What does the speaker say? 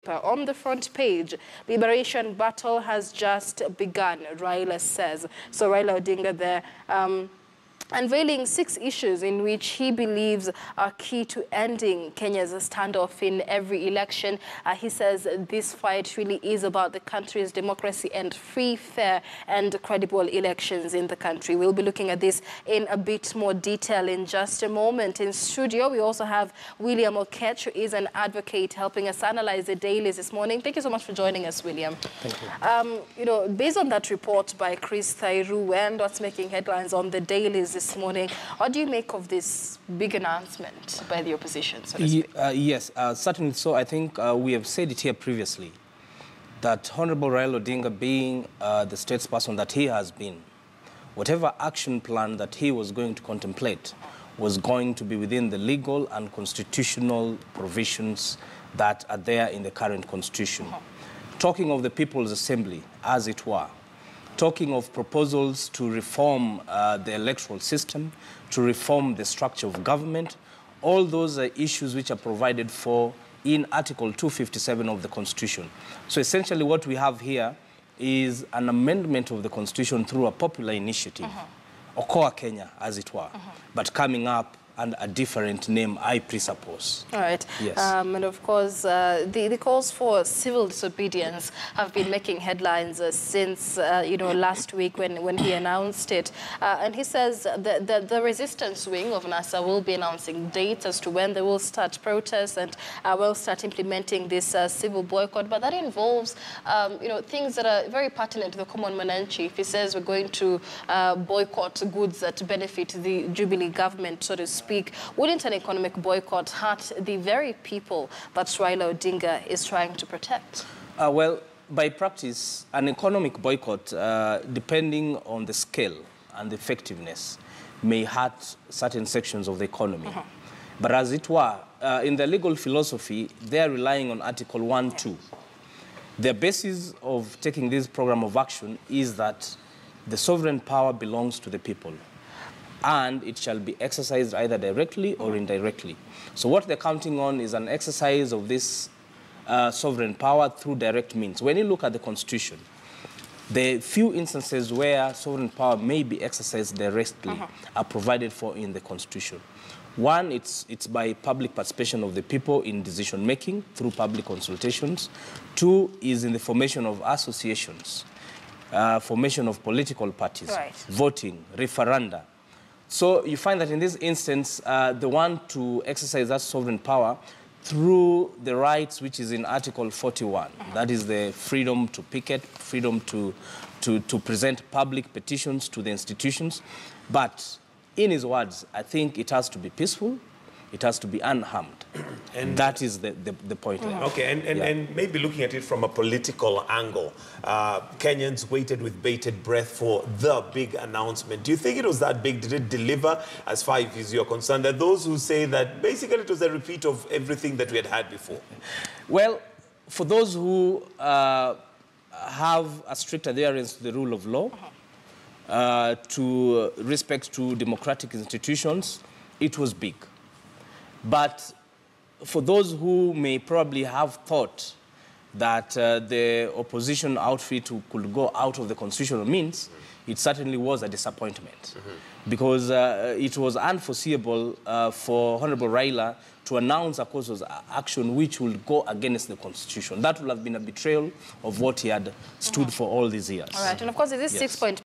On the front page, liberation battle has just begun, Raila says. So Raila Odinga there unveiling 6 issues in which he believes are key to ending Kenya's standoff in every election. He says this fight really is about the country's democracy and free, fair and credible elections in the country. We'll be looking at this in a bit more detail in just a moment. In studio, we also have William Okech, who is an advocate helping us analyze the dailies this morning. Thank you so much for joining us, William. Thank you. Based on that report by Chris Thairu and what's making headlines on the dailies this morning, what do you make of this big announcement by the opposition, so to speak? Yes, certainly so. I think we have said it here previously that Honorable Raila Odinga, being the statesperson that he has been, whatever action plan that he was going to contemplate was going to be within the legal and constitutional provisions that are there in the current constitution. Talking of the People's Assembly, as it were, talking of proposals to reform the electoral system, to reform the structure of government, all those are issues which are provided for in Article 257 of the Constitution. So essentially what we have here is an amendment of the Constitution through a popular initiative, Okoa Kenya, as it were, but coming up and a different name, I presuppose. All right. Yes. And of course, the calls for civil disobedience have been making headlines since, last week when he announced it. And he says that the resistance wing of NASA will be announcing dates as to when they will start protests and will start implementing this civil boycott. But that involves, things that are very pertinent to the common mananchi. If he says we're going to boycott goods that benefit the Jubilee government, so to speak, wouldn't an economic boycott hurt the very people that Raila Odinga is trying to protect? Well, by practice, an economic boycott, depending on the scale and the effectiveness, may hurt certain sections of the economy. But as it were, in the legal philosophy, they are relying on Article 1(2). The basis of taking this program of action is that the sovereign power belongs to the people, and it shall be exercised either directly or indirectly. So what they're counting on is an exercise of this sovereign power through direct means. When you look at the Constitution, the few instances where sovereign power may be exercised directly are provided for in the Constitution. One, it's by public participation of the people in decision-making through public consultations. Two is in the formation of associations, formation of political parties, voting, referenda. So you find that in this instance, they want to exercise that sovereign power through the rights which is in Article 41. That is the freedom to picket, freedom to present public petitions to the institutions. But in his words, I think it has to be peaceful, it has to be unharmed. And that is the point there. Okay, and maybe looking at it from a political angle, Kenyans waited with bated breath for the big announcement. Do you think it was that big? Did it deliver as far as you're concerned? There are those who say that basically it was a repeat of everything that we had had before. Well, for those who have a strict adherence to the rule of law, to respect to democratic institutions, it was big. But for those who may probably have thought that the opposition outfit could go out of the constitutional means, it certainly was a disappointment. Because it was unforeseeable for Honorable Raila to announce a course of action which would go against the Constitution. That would have been a betrayal of what he had stood for all these years. All right, and of course, it is 6 point